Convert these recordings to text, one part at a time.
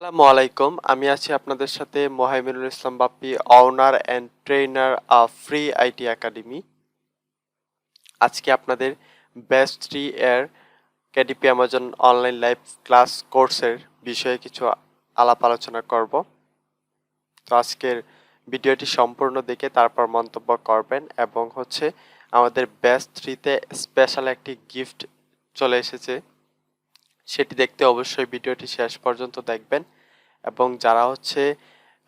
আসসালামু আলাইকুম। আমি আছি আপনাদের সাথে Mohaiminul Islam Bappi, owner and trainer of free IT academy. আজকে আপনাদের ব্যাচ 3 এর KDP Amazon online live class কোর্সের বিষয়ে কিছু আলাপ আলোচনা করব। তো আজকের ভিডিওটি সম্পূর্ণ দেখে তারপর মন্তব্য করবেন এবং আমাদের ব্যাচ 3 তে স্পেশাল একটি গিফট চলে এসেছে, সেটি দেখতে অবশ্যই ভিডিওটি শেষ পর্যন্ত দেখবেন। এবং যারা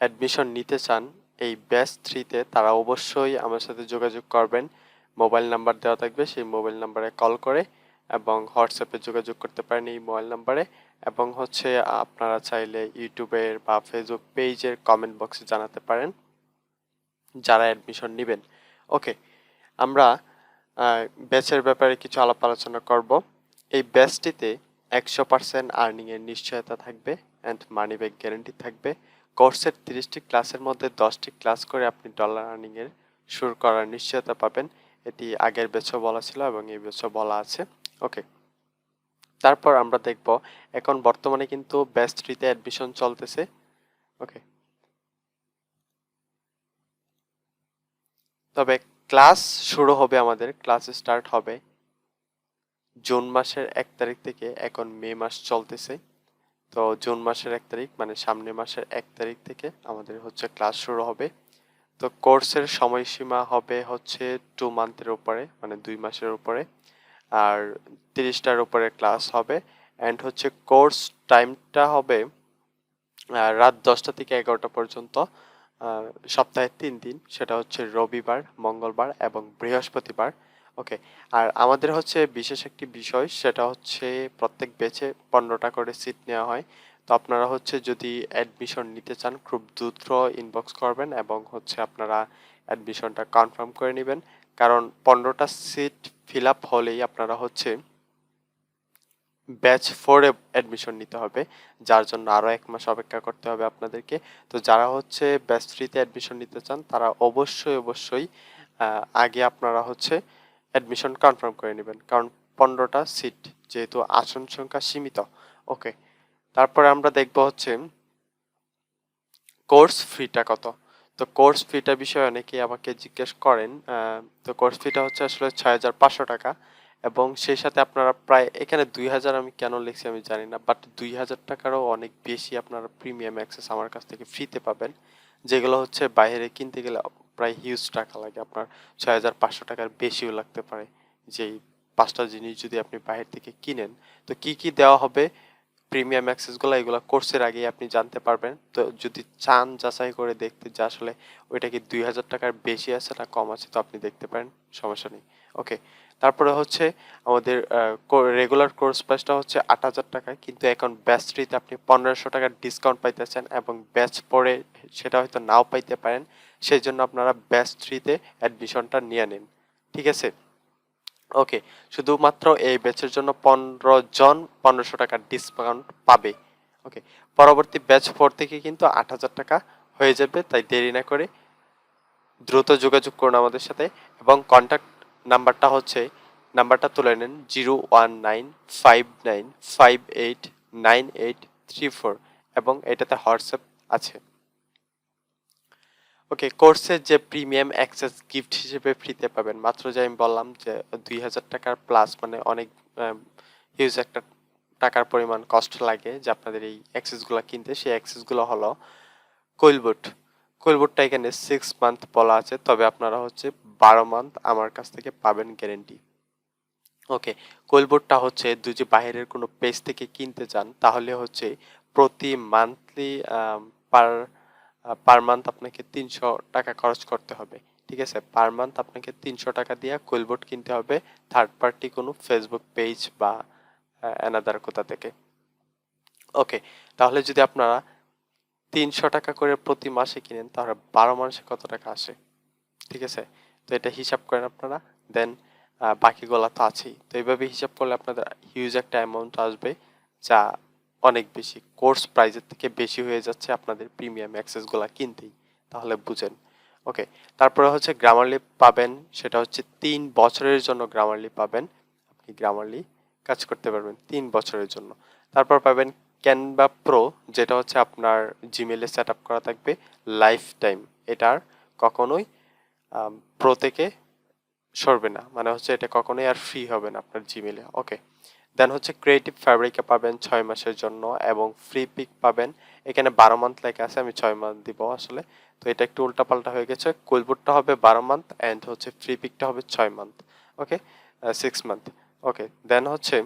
অ্যাডমিশন নিতে চান এই ব্যাচ 3 তে, তারা অবশ্যই আমার সাথে যোগাযোগ করবেন। মোবাইল নাম্বার দেওয়া থাকবে, সেই মোবাইল নাম্বারে কল করে এবং হোয়াটসঅ্যাপে যোগাযোগ করতে পারেন এই মোবাইল নাম্বারে। এবং আপনারা চাইলে ইউটিউবের বা ফেসবুক পেজের কমেন্ট বক্সে জানাতে পারেন যারা অ্যাডমিশন নেবেন। ওকে, আমরা ব্যাচের ব্যাপারে কিছু আলাপ আলোচনা করব। এই ব্যাচটিতে 100% আর্নিংয়ের নিশ্চয়তা থাকবে অ্যান্ড মানি ব্যাক গ্যারেন্টি থাকবে। কোর্সের 30টি ক্লাসের মধ্যে 10টি ক্লাস করে আপনি ডলার আর্নিংয়ের শুরু করার নিশ্চয়তা পাবেন। এটি আগের ব্যাচেও বলা ছিল এবং এই ব্যাচেও বলা আছে। ওকে, তারপর আমরা দেখব এখন বর্তমানে কিন্তু ব্যাচ 3 তে অ্যাডমিশন চলতেছে। ওকে, তবে ক্লাস শুরু হবে, আমাদের ক্লাস স্টার্ট হবে জুন মাসের 1 তারিখ থেকে। এখন মে মাস চলতেছে, তো জুন মাসের 1 তারিখ মানে সামনের মাসের 1 তারিখ থেকে আমাদের ক্লাস শুরু হবে। তো কোর্সের সময়সীমা হবে 2 মান্থের উপরে, মানে 2 মাসের উপরে, আর 30টার উপরে ক্লাস হবে। অ্যান্ড কোর্স টাইমটা হবে রাত 10টা থেকে 11টা পর্যন্ত, সপ্তাহে 3 দিন, সেটা রবিবার, মঙ্গলবার এবং বৃহস্পতিবার। ওকে, আর আমাদের বিশেষ একটি বিষয়, সেটা প্রত্যেক ব্যাচে 15টা করে সিট নেওয়া হয়। তো আপনারা যদি অ্যাডমিশন নিতে চান খুব দ্রুত ইনবক্স করবেন এবং আপনারা অ্যাডমিশনটা কনফার্ম করে নেবেন, কারণ 15টা সিট ফিল আপ হলেই আপনারা ব্যাচ 4 এ অ্যাডমিশন নিতে হবে, যার জন্য আরো 1 মাস অপেক্ষা করতে হবে আপনাদেরকে। তো যারা ব্যাচ 3 তে অ্যাডমিশন নিতে চান, তারা অবশ্যই আগে আপনারা অ্যাডমিশন কনফার্ম করে নেবেন, কারণ 15টা সিট যেহেতু আসন সংখ্যা সীমিত। ওকে, তারপরে আমরা দেখব কোর্স ফিটা কত। তো কোর্স ফিটা বিষয়ে অনেকেই আমাকে জিজ্ঞেস করেন। তো কোর্স ফিটা আসলে 6,500 টাকা, এবং সেই সাথে আপনারা প্রায়, এখানে 2,000 আমি কেন লিখছি আমি জানি না, বাট 2,000 টাকারও অনেক বেশি আপনারা প্রিমিয়াম অ্যাক্সেস আমার কাছ থেকে ফ্রিতে পাবেন, যেগুলো বাইরে কিনতে গেলে প্রায় হিউজ টাকা লাগে। আপনার 6,500 টাকার বেশিও লাগতে পারে যেই 5টা জিনিস যদি আপনি বাইরে থেকে কিনেন। তো কি কি দেওয়া হবে প্রিমিয়াম অ্যাক্সেসগুলো, এগুলো কোর্সের আগেই আপনি জানতে পারবেন। তো যদি চান যাচাই করে দেখতে যে আসলে ওইটা কি 2,000 টাকার বেশি আছে না কম আছে, তো আপনি দেখতে পারেন, সমস্যা নেই। ওকে, তারপরে আমাদের রেগুলার কোর্স প্রাইসটা 8,000 টাকা, কিন্তু এখন ব্যাচ 3 তে আপনি 1,500 টাকার ডিসকাউন্ট পাইতেছেন এবং ব্যাচ পরে সেটা হয়তো নাও পাইতে পারেন। সেই জন্য আপনারা ব্যাচ 3 তে অ্যাডমিশনটা নিয়ে নিন, ঠিক আছে? ওকে, শুধুমাত্র এই ব্যাচের জন্য 15 জন 1,500 টাকার ডিসকাউন্ট পাবে। ওকে, পরবর্তী ব্যাচ 4 থেকে কিন্তু 8,000 টাকা হয়ে যাবে, তাই দেরি না করে দ্রুত যোগাযোগ করুন আমাদের সাথে। এবং কন্ট্যাক্ট নাম্বারটা তুলে নেন 01959589834, এবং এটাতে হোয়াটসঅ্যাপ আছে। ওকে, কোর্সের যে প্রিমিয়াম অ্যাক্সেস গিফট হিসেবে ফ্রিতে পাবেন, মাত্র যে আমি বললাম যে 2,000 টাকার প্লাস, মানে অনেক হিউজ একটা টাকার পরিমাণ কষ্ট লাগে যে আপনাদের এই অ্যাক্সেসগুলো কিনতে। সেই অ্যাক্সেসগুলো হলো কুইলবুট। কুইলবুটটা এখানে 6 মান্থ বলা আছে, তবে আপনারা 12 মান্থ আমার কাছ থেকে পাবেন গ্যারেন্টি। ওকে, কুইলবুটটা যদি বাইরের কোনো পেজ থেকে কিনতে চান, তাহলে প্রতি মান্থলি পার পার মান্থ আপনাকে 300 টাকা খরচ করতে হবে, ঠিক আছে? পার মান্থ আপনাকে 300 টাকা দিয়ে কুইলবোর্ড কিনতে হবে, থার্ড পার্টি কোনো ফেসবুক পেজ বা অ্যানাদার কোথা থেকে। ওকে, তাহলে যদি আপনারা 300 টাকা করে প্রতি মাসে কিনেন, তাহলে 12 মাসে কত টাকা আসে, ঠিক আছে? তো এটা হিসাব করেন আপনারা, দেন বাকিগুলো তো আছেই। তো এইভাবে হিসাব করলে আপনাদের হিউজ একটা অ্যামাউন্ট আসবে, যা অনেক বেশি, কোর্স প্রাইজের থেকে বেশি হয়ে যাচ্ছে আপনাদের প্রিমিয়াম অ্যাক্সেসগুলো কিনতেই, তাহলে বুঝেন। ওকে, তারপরে গ্রামারলি পাবেন, সেটা 3 বছরের জন্য গ্রামারলি পাবেন। আপনি গ্রামারলি কাজ করতে পারবেন 3 বছরের জন্য। তারপর পাবেন ক্যানভা প্রো, যেটা হচ্ছে আপনার জিমেলে সেট আপ করা থাকবে লাইফ টাইম, এটার কখনোই প্রো থেকে সরবে না, মানে হচ্ছে এটা কখনোই আর ফ্রি হবে না আপনার জিমেলে। ওকে, দেন হচ্ছে ক্রিয়েটিভ ফ্যাব্রিকে পাবেন 6 মাসের জন্য এবং ফ্রি পিক পাবেন। এখানে 12 মান্থ লেখা আছে, আমি 6 মান্থ দিব আসলে, তো এটা একটু উল্টাপাল্টা হয়ে গেছে। কুইলবোটটা হবে 12 মান্থ অ্যান্ড হচ্ছে ফ্রি পিকটা হবে 6 মান্থ। ওকে, 6 মান্থ। ওকে, দেন হচ্ছে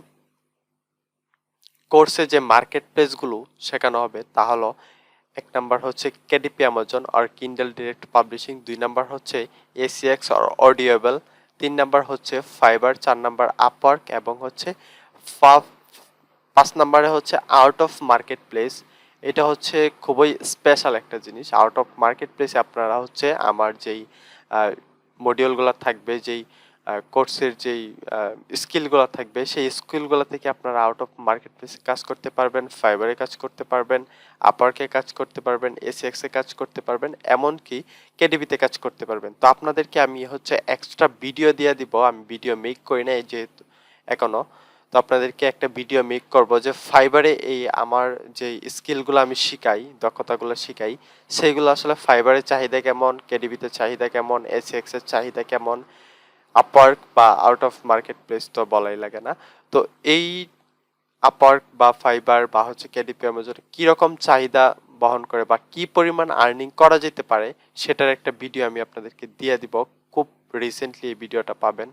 কোর্সে যে মার্কেট প্লেসগুলো শেখানো হবে তা হলো, 1 নাম্বার হচ্ছে কেডিপি অ্যামাজন আর কিন্ডেল ডিরেক্ট পাবলিশিং, 2 নাম্বার হচ্ছে এসিএক্স আর অডিওয়েবল, 3 নাম্বার হচ্ছে ফাইবার, 4 নাম্বার আপওয়ার্ক এবং হচ্ছে 5 নাম্বারে হচ্ছে আউট অফ মার্কেট প্লেস। এটা হচ্ছে খুবই স্পেশাল একটা জিনিস। আউট অফ মার্কেট প্লেসে আপনারা হচ্ছে আমার যেই মডিউলগুলো থাকবে, যেই কোর্সের যেই স্কিলগুলো থাকবে, সেই স্কিলগুলো থেকে আপনারা আউট অফ মার্কেট প্লেসে কাজ করতে পারবেন, ফাইবারে কাজ করতে পারবেন, আপওয়ার্কে কাজ করতে পারবেন, এসএক্সে কাজ করতে পারবেন, এমনকি কেডিবিতে কাজ করতে পারবেন। তো আপনাদেরকে আমি হচ্ছে এক্সট্রা ভিডিও দিয়ে দিব, আমি ভিডিও মেক করি না যেহেতু এখনো। তো আপনাদেরকে একটা ভিডিও মেক করব যে ফাইবারে এই আমার যে স্কিলগুলো আমি শিখাই, দক্ষতাগুলো শিখাই, সেইগুলো আসলে ফাইবারের চাহিদা কেমন, কেডিবিতে চাহিদা কেমন, এসএক্স এর চাহিদা কেমন, আপওয়ার্ক বা আউট অফ মার্কেট প্লেস তো বলাই লাগে না। তো এই আপওয়ার্ক বা ফাইবার বা হচ্ছে কেডিপি অ্যামাজন কিরকম চাহিদা বহন করে বা কি পরিমাণ আর্নিং করা যেতে পারে, সেটার একটা ভিডিও আমি আপনাদেরকে দিয়ে দিব। খুব রিসেন্টলি এই ভিডিওটা পাবেন,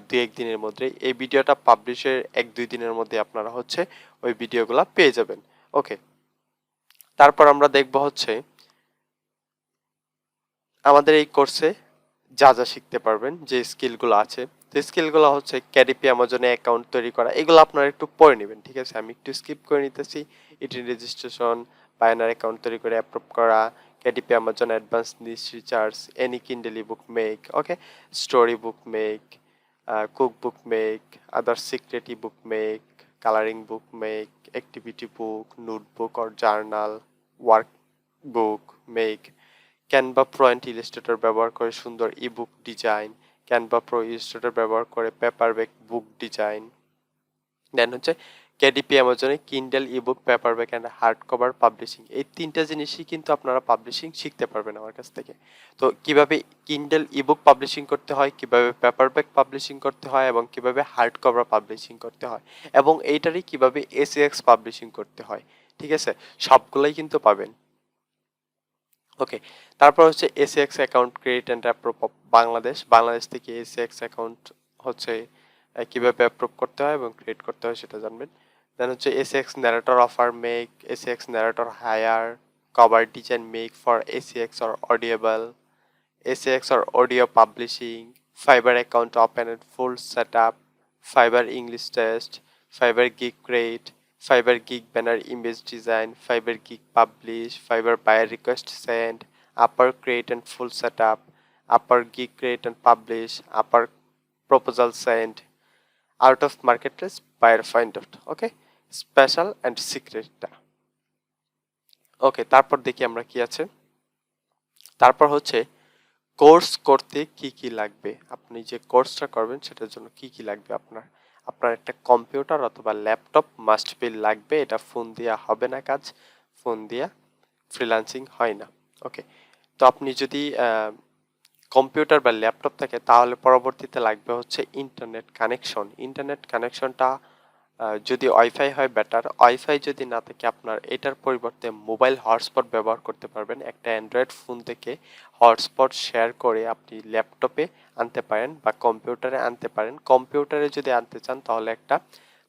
2-1 দিনের মধ্যে। এই ভিডিওটা পাবলিশের 1-2 দিনের মধ্যে আপনারা হচ্ছে ওই ভিডিওগুলো পেয়ে যাবেন। ওকে, তারপর আমরা দেখব হচ্ছে আমাদের এই কোর্সে যা যা শিখতে পারবেন, যে স্কিলগুলো আছে। তো স্কিলগুলো হচ্ছে কেডিপি অ্যামাজনে অ্যাকাউন্ট তৈরি করা, এগুলো আপনারা একটু পড়ে নেবেন, ঠিক আছে? আমি একটু স্কিপ করে নিতেছি। ইটিন রেজিস্ট্রেশন, বায়নার অ্যাকাউন্ট তৈরি করে অ্যাপ্রুভ করা, KDP Amazon advance niche recharge, any Kindle book make, okay, story book make, cook book make, other secret book make, colouring book make, activity book, notebook or journal, work book make, Canva pro and Illustrator ব্যবহার করে সুন্দর ebook design, Canva pro Illustrator ব্যবহার করে paperback বুক design. দেন হচ্ছে KDP অ্যামাজনে Kindle ebook, paperback and hard cover publishing. এই 3টা জিনিসই কিন্তু আপনারা পাবলিশিং শিখতে পারবেন আমার কাছ থেকে। তো কিভাবে কিন্ডেল ইবুক পাবলিশিং করতে হয়, কিভাবে পেপারব্যাক পাবলিশিং করতে হয় এবং কিভাবে হার্ড কভার পাবলিশিং করতে হয় এবং এইটারই কিভাবে এসএক্স পাবলিশিং করতে হয়, ঠিক আছে? সবগুলোই কিন্তু পাবেন। ওকে, তারপর হচ্ছে Essex account create and approve of Bangladesh. Bangladesh থেকে এসএক্স অ্যাকাউন্ট হচ্ছে কিভাবে অ্যাপ্রুভ করতে হয় এবং ক্রিয়েট করতে হয় সেটা জানবেন। দেন হচ্ছে ACX narrator offer make, ACX narrator hire, cover design make for ACX or audible, ACX or audio publishing, Fiverr account open and full set up, Fiverr English test, Fiverr gig create, Fiverr Geek banner image design, Fiverr Geek publish, Fiverr buyer request send, upper create and full setup, upper geek create and publish, upper proposal send, out of marketplace buyer find out. Okay, special and secret টা। ওকে, তারপর দেখি আমরা কি আছে। তারপর হচ্ছে course করতে কি কি লাগবে, আপনি যে কোর্সটা করবেন সেটার জন্য কি কি লাগবে। আপনার আপনার একটা কম্পিউটার অথবা ল্যাপটপ মাস্ট বি লাগবে, এটা ফোন দিয়া হবে না কাজ, ফোন দিয়া ফ্রিল্যান্সিং হয় না। ওকে, তো আপনি যদি কম্পিউটার বা ল্যাপটপ থাকে তাহলে পরবর্তীতে লাগবে হচ্ছে ইন্টারনেট কানেকশন। ইন্টারনেট কানেকশনটা যদি ওয়াইফাই হয় বেটার, ওয়াইফাই যদি না থাকে আপনার এটার পরিবর্তে মোবাইল হটস্পট ব্যবহার করতে পারবেন। একটা অ্যান্ড্রয়েড ফোন থেকে হটস্পট শেয়ার করে আপনি ল্যাপটপে আনতে পারেন বা কম্পিউটারে আনতে পারেন। কম্পিউটারে যদি আনতে চান তাহলে একটা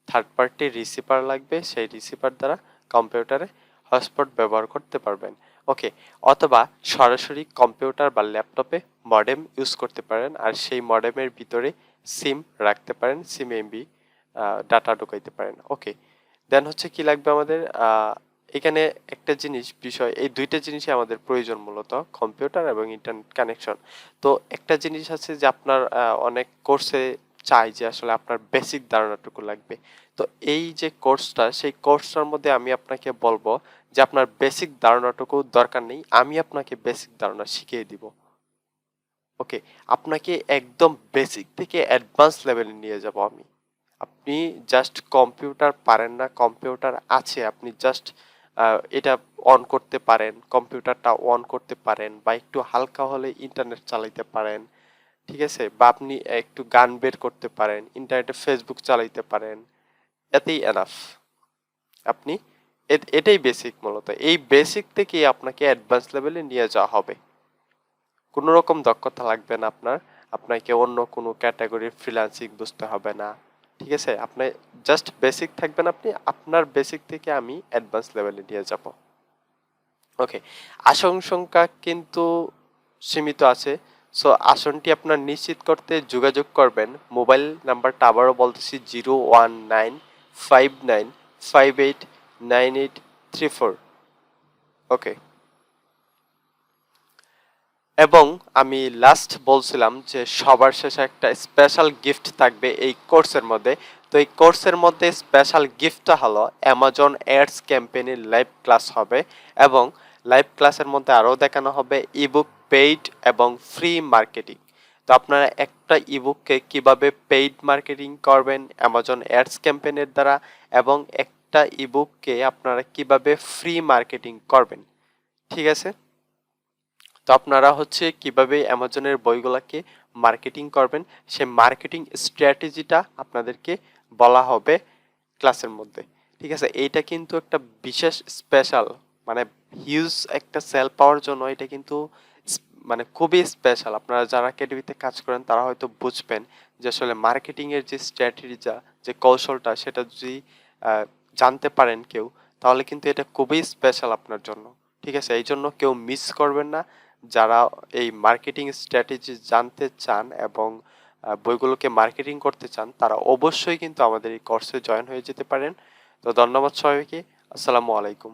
থার্ড পার্টি রিসিভার লাগবে, সেই রিসিভার দ্বারা কম্পিউটারে হটস্পট ব্যবহার করতে পারবেন। ওকে, অথবা সরাসরি কম্পিউটার বা ল্যাপটপে মডেম ইউজ করতে পারেন আর সেই মডেমের ভিতরে সিম রাখতে পারেন, সিম এমবি ডাটা ঢুকাইতে পারেন। ওকে, দেন হচ্ছে কি লাগবে আমাদের, এখানে একটা জিনিস বিষয়, এই দুইটা জিনিসই আমাদের প্রয়োজন মূলত, কম্পিউটার এবং ইন্টারনেট কানেকশন। তো একটা জিনিস আছে যে আপনার অনেক কোর্সে চাই যে আসলে আপনার বেসিক ধারণাটুকু লাগবে। তো এই যে কোর্সটা, সেই কোর্সটার মধ্যে আমি আপনাকে বলবো যে আপনার বেসিক ধারণাটুকু দরকার নেই, আমি আপনাকে বেসিক ধারণা শিখিয়ে দিব। ওকে, আপনাকে একদম বেসিক থেকে অ্যাডভান্স লেভেলে নিয়ে যাব আমি। আপনি জাস্ট কম্পিউটার পারেন না, কম্পিউটার আছে, আপনি জাস্ট এটা অন করতে পারেন, কম্পিউটারটা অন করতে পারেন, বা একটু হালকা হলে ইন্টারনেট চালাইতে পারেন, ঠিক আছে, বা আপনি একটু গান বের করতে পারেন, ইন্টারনেটে ফেসবুক চালাইতে পারেন, এতেই এনাফ। আপনি এটাই বেসিক, মূলত এই বেসিক থেকেই আপনাকে অ্যাডভান্স লেভেলে নিয়ে যাওয়া হবে। কোনো রকম দক্ষতা লাগবে না আপনার, আপনাকে অন্য কোনো ক্যাটাগরির ফ্রিল্যান্সিং বুঝতে হবে না, ঠিক আছে। আপনি জাস্ট বেসিক থাকবেন, আপনি আপনার বেসিক থেকে আমি অ্যাডভান্স লেভেলে নিয়ে যাব। ওকে, আসন সংখ্যা কিন্তু সীমিত আছে। সো আসনটি আপনার নিশ্চিত করতে যোগাযোগ করবেন। মোবাইল নাম্বারটা আবারও বলতেছি 01959589834। ওকে, এবং আমি লাস্ট বলছিলাম যে সবার শেষে একটা স্পেশাল গিফট থাকবে এই কোর্সের মধ্যে। তো এই কোর্সের মধ্যে স্পেশাল গিফটটা হলো অ্যামাজন অ্যাডস ক্যাম্পেইনের লাইভ ক্লাস হবে, এবং লাইভ ক্লাসের মধ্যে আরও দেখানো হবে ইবুক পেইড এবং ফ্রি মার্কেটিং। তো আপনারা একটা ইবুককে কিভাবে পেইড মার্কেটিং করবেন অ্যামাজন অ্যাডস ক্যাম্পেইনের দ্বারা, এবং একটা ইবুককে আপনারা কিভাবে ফ্রি মার্কেটিং করবেন, ঠিক আছে। তো আপনারা হচ্ছে কিভাবে অ্যামাজনের বইগুলোকে মার্কেটিং করবেন, সে মার্কেটিং স্ট্র্যাটেজিটা আপনাদেরকে বলা হবে ক্লাসের মধ্যে, ঠিক আছে। এইটা কিন্তু একটা বিশেষ স্পেশাল, মানে হিউজ একটা সেল পাওয়ার জন্য এটা কিন্তু মানে খুবই স্পেশাল। আপনারা যারা কেডিপিতে কাজ করেন তারা হয়তো বুঝবেন যে আসলে মার্কেটিংয়ের যে স্ট্র্যাটেজিটা, যে কৌশলটা, সেটা যদি জানতে পারেন কেউ, তাহলে কিন্তু এটা খুবই স্পেশাল আপনার জন্য, ঠিক আছে। এই জন্য কেউ মিস করবেন না। যারা এই মার্কেটিং স্ট্র্যাটেজি জানতে চান এবং বইগুলোকে মার্কেটিং করতে চান, তারা অবশ্যই কিন্তু আমাদের এই কোর্সে জয়েন হয়ে যেতে পারেন। তো ধন্যবাদ সবাইকে, আসসালামু আলাইকুম।